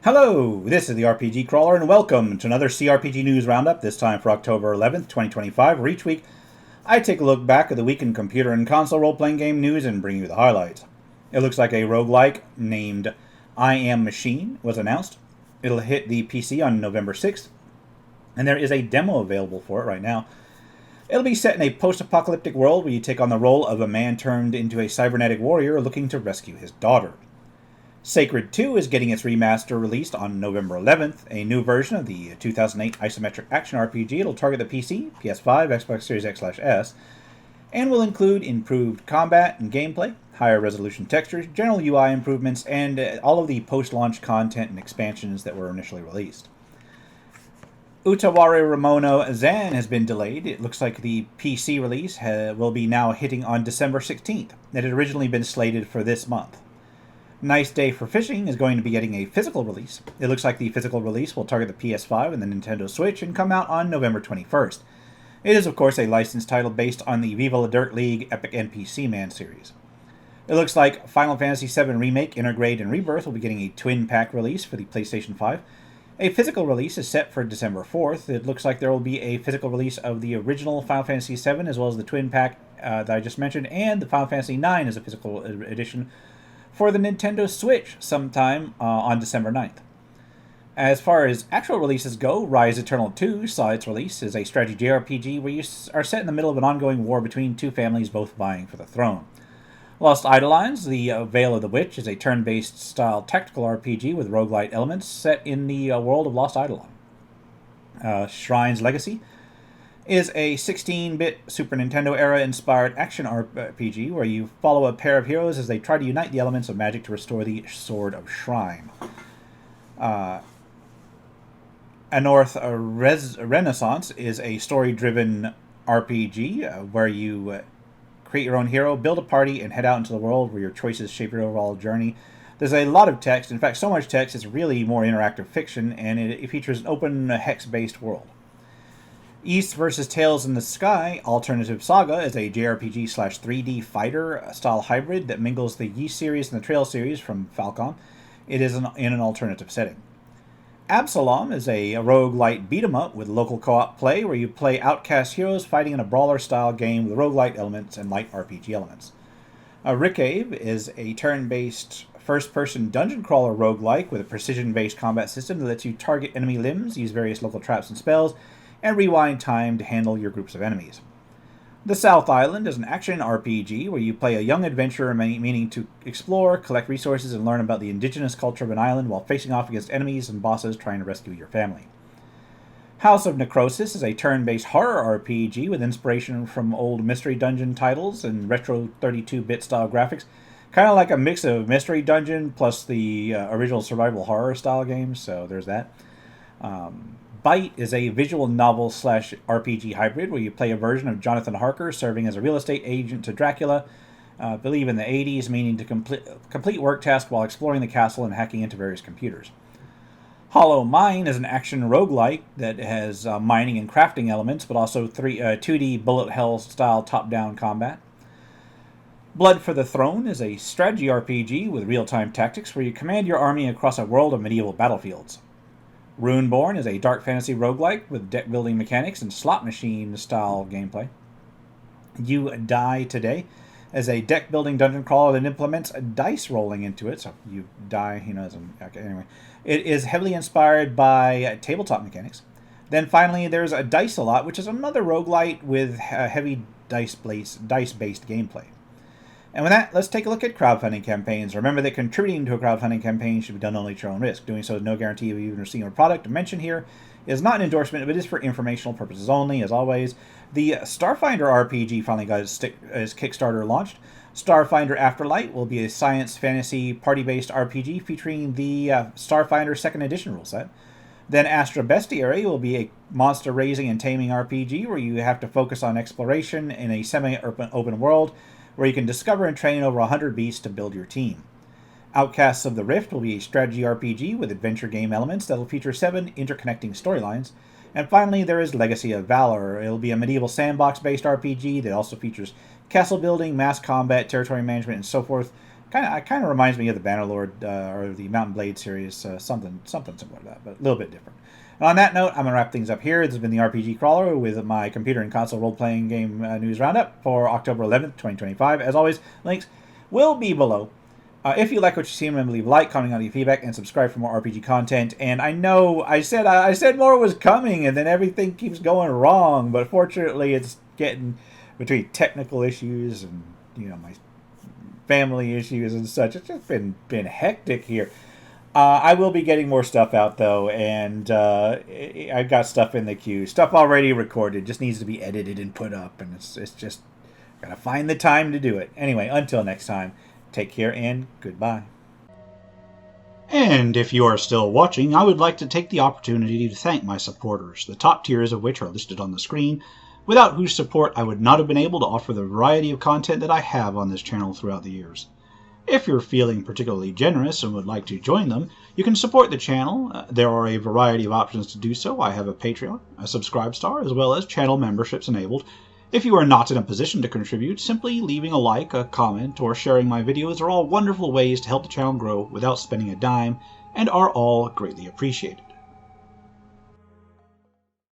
Hello, this is the RPG Crawler, and welcome to another CRPG News Roundup, this time for October 11th, 2025, where each week I take a look back at the week in computer and console role-playing game news and bring you the highlights. It looks like a roguelike named I Am Machine was announced. It'll hit the PC on November 6th, and there is a demo available for it right now. It'll be set in a post-apocalyptic world where you take on the role of a man turned into a cybernetic warrior looking to rescue his daughter. Sacred 2 is getting its remaster released on November 11th, a new version of the 2008 isometric action RPG. It'll target the PC, PS5, Xbox Series X/S, and will include improved combat and gameplay, higher resolution textures, general UI improvements, and all of the post-launch content and expansions that were initially released. Utaware Ramono Zan has been delayed. It looks like the PC release will be now hitting on December 16th. It had originally been slated for this month. Nice Day for Fishing is going to be getting a physical release. It looks like the physical release will target the PS5 and the Nintendo Switch and come out on November 21st. It is, of course, a licensed title based on the Viva La Dirt League Epic NPC Man series. It looks like Final Fantasy VII Remake, Intergrade, and Rebirth will be getting a twin pack release for the PlayStation 5. A physical release is set for December 4th. It looks like there will be a physical release of the original Final Fantasy VII as well as the twin pack that I just mentioned, and the Final Fantasy IX as a physical edition for the Nintendo Switch sometime on December 9th. As far as actual releases go, Rise Eternal 2 saw its release as a strategy JRPG where you are set in the middle of an ongoing war between two families both vying for the throne. Lost Eidolons, the Veil of the Witch, is a turn-based style tactical RPG with roguelite elements set in the world of Lost Eidolon. Shrine's Legacy is a 16-bit Super Nintendo era-inspired action RPG where you follow a pair of heroes as they try to unite the elements of magic to restore the Sword of Shrine. Anorth Renaissance is a story-driven RPG where you create your own hero, build a party, and head out into the world where your choices shape your overall journey. There's a lot of text, in fact so much text it's really more interactive fiction, and it features an open hex-based world. East vs. Tales in the Sky Alternative Saga is a JRPG/3D fighter style hybrid that mingles the Yeast series and the Trail series from Falcom. It is in an alternative setting. Absalom is a roguelite beat-em-up with local co-op play where you play outcast heroes fighting in a brawler-style game with roguelite elements and light RPG elements. Ricave is a turn-based first-person dungeon crawler roguelike with a precision-based combat system that lets you target enemy limbs, use various local traps and spells, and rewind time to handle your groups of enemies. The South Island is an action RPG where you play a young adventurer meaning to explore, collect resources, and learn about the indigenous culture of an island while facing off against enemies and bosses trying to rescue your family. House of Necrosis is a turn-based horror RPG with inspiration from old Mystery Dungeon titles and retro 32-bit style graphics, kind of like a mix of Mystery Dungeon plus the original survival horror style games, so there's that. Bite is a visual novel/RPG hybrid where you play a version of Jonathan Harker serving as a real estate agent to Dracula, I believe in the 80s, meaning to complete work tasks while exploring the castle and hacking into various computers. Hollow Mine is an action roguelike that has mining and crafting elements, but also 2D bullet hell style top-down combat. Blood for the Throne is a strategy RPG with real-time tactics where you command your army across a world of medieval battlefields. Runeborn is a dark fantasy roguelike with deck-building mechanics and slot machine-style gameplay. You Die Today is a deck-building dungeon crawler that implements dice rolling into it, so you die, anyway. It is heavily inspired by tabletop mechanics. Then finally, there's a Dice-A-Lot, which is another roguelite with heavy dice-based gameplay. And with that, let's take a look at crowdfunding campaigns. Remember that contributing to a crowdfunding campaign should be done only at your own risk. Doing so is no guarantee of even receiving a product mentioned here. Is not an endorsement, but is for informational purposes only, as always. The Starfinder RPG finally got its Kickstarter launched. Starfinder Afterlight will be a science fantasy party-based RPG featuring the Starfinder 2nd Edition rule set. Then Astra Bestiary will be a monster raising and taming RPG where you have to focus on exploration in a semi-open world where you can discover and train over 100 beasts to build your team. Outcasts of the Rift will be a strategy RPG with adventure game elements that will feature 7 interconnecting storylines. And finally, there is Legacy of Valor. It'll be a medieval sandbox-based RPG that also features castle building, mass combat, territory management, and so forth, kind of reminds me of the Bannerlord or the Mountain Blade series, something similar to that, but a little bit different. And on that note, I'm going to wrap things up here. This has been the RPG Crawler with my computer and console role-playing game news roundup for October 11th, 2025. As always, links will be below. If you like what you see, remember to leave a like, comment on your feedback, and subscribe for more RPG content. And I know I said more was coming, and then everything keeps going wrong. But fortunately, it's getting between technical issues and my family issues and such. It's just been hectic here. I will be getting more stuff out though, and I've got stuff in the queue. Stuff already recorded, just needs to be edited and put up, and it's just gotta find the time to do it. Anyway, until next time. Take care and goodbye. And if you are still watching, I would like to take the opportunity to thank my supporters, the top tiers of which are listed on the screen, without whose support I would not have been able to offer the variety of content that I have on this channel throughout the years. If you're feeling particularly generous and would like to join them, you can support the channel. There are a variety of options to do so. I have a Patreon, a Subscribestar, as well as channel memberships enabled. If you are not in a position to contribute, simply leaving a like, a comment, or sharing my videos are all wonderful ways to help the channel grow without spending a dime, and are all greatly appreciated.